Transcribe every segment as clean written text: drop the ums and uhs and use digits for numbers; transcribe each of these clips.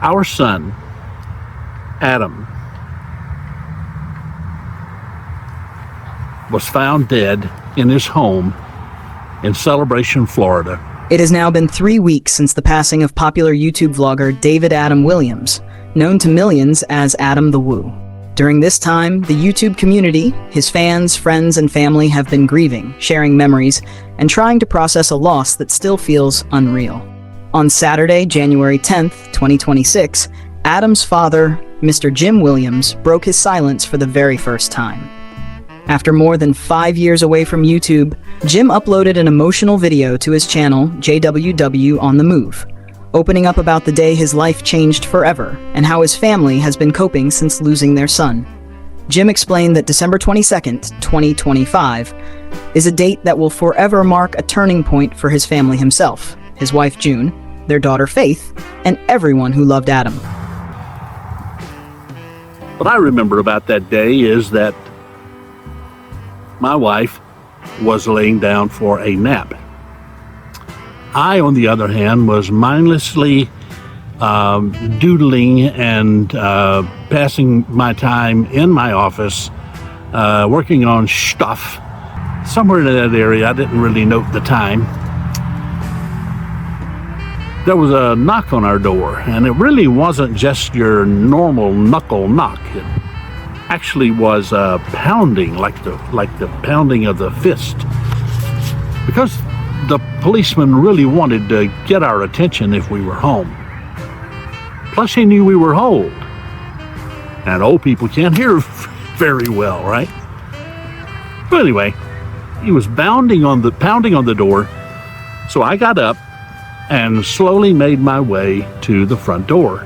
Our son, Adam, was found dead in his home in Celebration, Florida. It has now been 3 weeks since the passing of popular YouTube vlogger David Adam Williams, known to millions as Adam the Woo. During this time, the YouTube community, his fans, friends, and family have been grieving, sharing memories, and trying to process a loss that still feels unreal. On Saturday, January 10th, 2026, Adam's father, Mr. Jim Williams, broke his silence for the very first time. After more than 5 years away from YouTube, Jim uploaded an emotional video to his channel, Jww-On-The-Move, opening up about the day his life changed forever and how his family has been coping since losing their son. Jim explained that December 22nd, 2025, is a date that will forever mark a turning point for his family himself, his wife June, their daughter Faith, and everyone who loved Adam. What I remember about that day is that my wife was laying down for a nap. I, on the other hand, was mindlessly doodling and passing my time in my office, working on stuff. Somewhere in that area, I didn't really note the time. There was a knock on our door, and it really wasn't just your normal knuckle knock. It actually was pounding, like the pounding of the fist, because the policeman really wanted to get our attention if we were home. Plus, he knew we were old, and old people can't hear very well, right? But anyway, he was pounding on the door, so I got up and slowly made my way to the front door.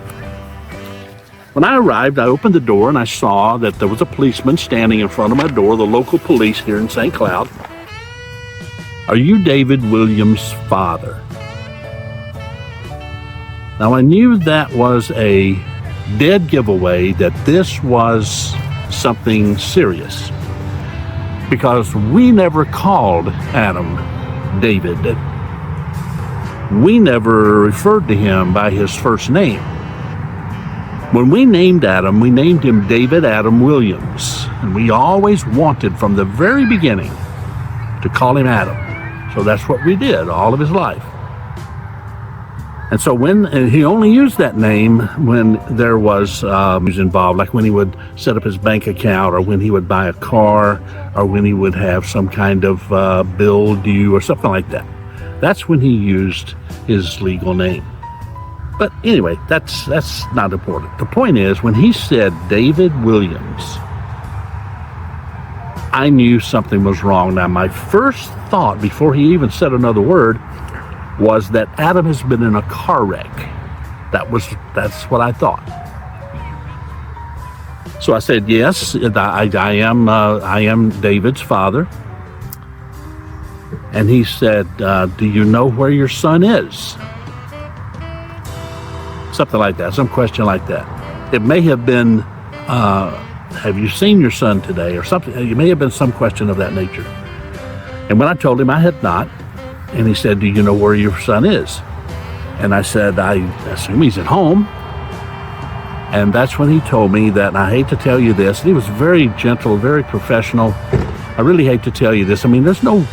When I arrived, I opened the door and I saw that there was a policeman standing in front of my door, the local police here in St. Cloud. "Are you David Williams' father?" Now, I knew that was a dead giveaway that this was something serious, because we never called Adam David. We never referred to him by his first name. When we named Adam, we named him David Adam Williams, and we always wanted from the very beginning to call him Adam. So that's what we did all of his life. And so and he only used that name when there was involved, like when he would set up his bank account, or when he would buy a car, or when he would have some kind of bill due or something like that. That's when he used his legal name. But anyway, that's not important. The point is, when he said David Williams, I knew something was wrong. Now, my first thought, before he even said another word, was that Adam has been in a car wreck. That's what I thought. So I said, yes, I am David's father. And he said, do you know where your son is? Something like that, some question like that. It may have been, have you seen your son today, or something? It may have been some question of that nature. And when I told him I had not, and he said, do you know where your son is? And I said, I assume he's at home. And that's when he told me that, and I hate to tell you this, and he was very gentle, very professional. I really hate to tell you this. I mean, there's no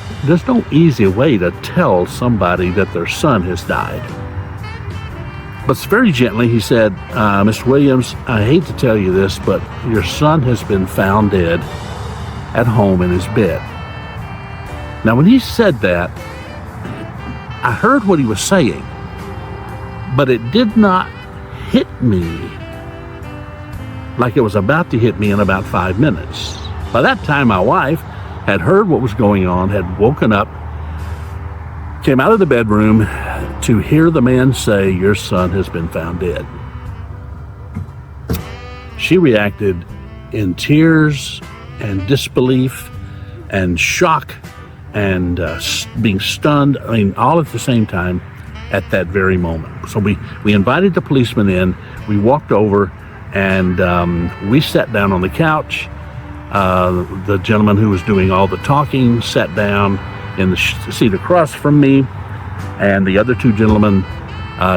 easy way to tell somebody that their son has died. But very gently, he said, Mr. Williams, I hate to tell you this, but your son has been found dead at home in his bed. Now, when he said that, I heard what he was saying, but it did not hit me like it was about to hit me in about 5 minutes. By that time, my wife had heard what was going on, had woken up, came out of the bedroom to hear the man say, your son has been found dead. She reacted in tears and disbelief and shock and being stunned, I mean, all at the same time at that very moment. So we invited the policeman in, we walked over, and we sat down on the couch. The gentleman who was doing all the talking sat down in the seat across from me, and the other two gentlemen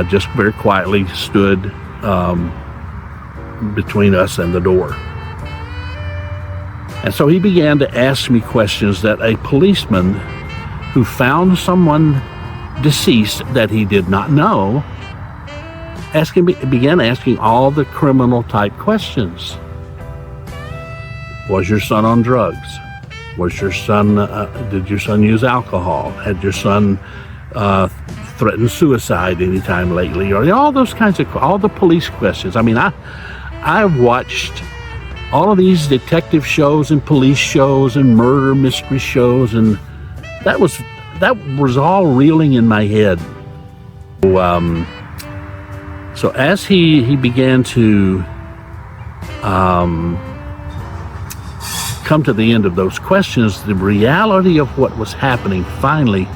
just very quietly stood between us and the door. And so he began to ask me questions that a policeman who found someone deceased that he did not know began asking all the criminal type questions. Was your son on drugs? Was your son, did your son use alcohol? Had your son threatened suicide anytime lately? Or all those kinds of, all the police questions. I mean, I've watched all of these detective shows and police shows and murder mystery shows, and that was all reeling in my head. So as he began to come to the end of those questions, the reality of what was happening finally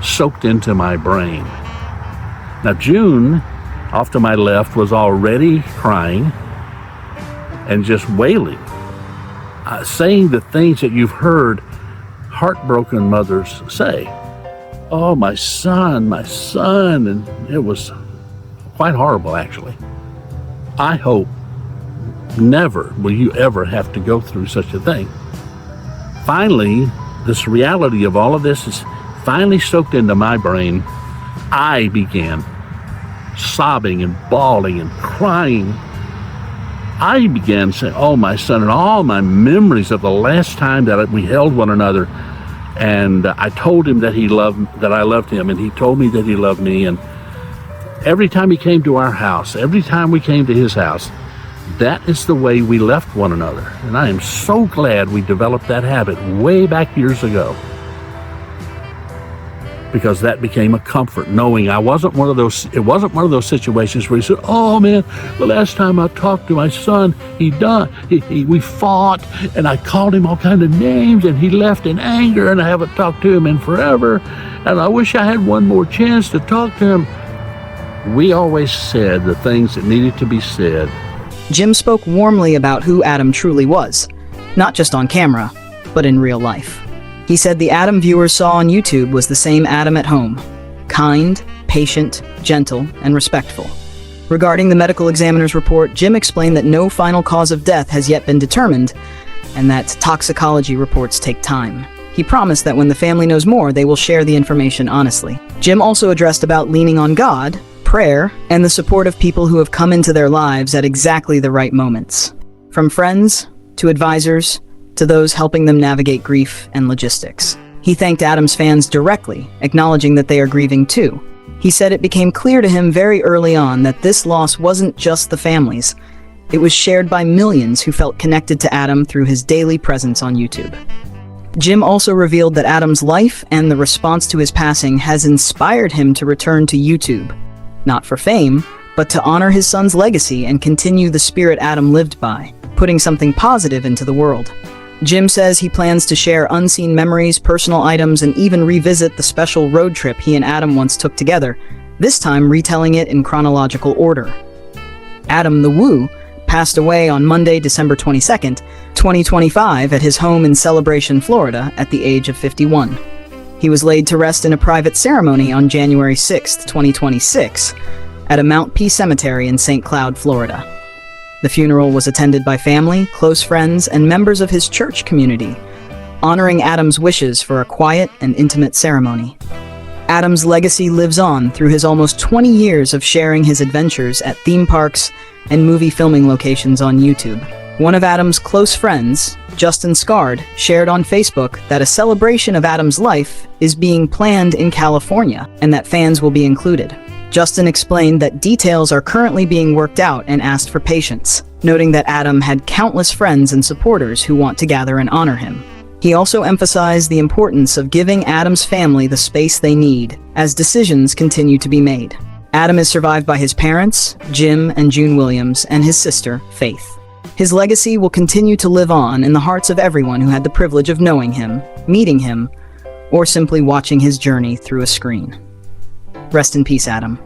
soaked into my brain. Now, June, off to my left, was already crying and just wailing, saying the things that you've heard heartbroken mothers say. Oh, my son, and it was quite horrible, actually. I hope never will you ever have to go through such a thing. Finally, this reality of all of this is finally soaked into my brain. I began sobbing and bawling and crying. I began saying, oh, my son, and all my memories of the last time that we held one another. And I told him that I loved him, and he told me that he loved me. And every time he came to our house, every time we came to his house, that is the way we left one another. And I am so glad we developed that habit way back years ago, because that became a comfort, knowing it wasn't one of those situations where he said, oh man, the last time I talked to my son, we fought, and I called him all kinds of names, and he left in anger, and I haven't talked to him in forever, and I wish I had one more chance to talk to him. We always said the things that needed to be said. Jim spoke warmly about who Adam truly was, not just on camera, but in real life. He said the Adam viewers saw on YouTube was the same Adam at home: kind, patient, gentle, and respectful. Regarding the medical examiner's report, Jim explained that no final cause of death has yet been determined, and that toxicology reports take time. He promised that when the family knows more, they will share the information honestly. Jim also addressed about leaning on God, prayer, and the support of people who have come into their lives at exactly the right moments. From friends, to advisors, to those helping them navigate grief and logistics. He thanked Adam's fans directly, acknowledging that they are grieving too. He said it became clear to him very early on that this loss wasn't just the family's. It was shared by millions who felt connected to Adam through his daily presence on YouTube. Jim also revealed that Adam's life and the response to his passing has inspired him to return to YouTube, not for fame, but to honor his son's legacy and continue the spirit Adam lived by, putting something positive into the world. Jim says he plans to share unseen memories, personal items, and even revisit the special road trip he and Adam once took together, this time retelling it in chronological order. Adam the Woo passed away on Monday, December 22nd, 2025 at his home in Celebration, Florida, at the age of 51. He was laid to rest in a private ceremony on January 6, 2026, at a Mount P cemetery in St. Cloud, Florida. The funeral was attended by family, close friends, and members of his church community, honoring Adam's wishes for a quiet and intimate ceremony. Adam's legacy lives on through his almost 20 years of sharing his adventures at theme parks and movie filming locations on YouTube. One of Adam's close friends, Justin Scard, shared on Facebook that a celebration of Adam's life is being planned in California and that fans will be included. Justin explained that details are currently being worked out and asked for patience, noting that Adam had countless friends and supporters who want to gather and honor him. He also emphasized the importance of giving Adam's family the space they need as decisions continue to be made. Adam is survived by his parents, Jim and June Williams, and his sister, Faith. His legacy will continue to live on in the hearts of everyone who had the privilege of knowing him, meeting him, or simply watching his journey through a screen. Rest in peace, Adam.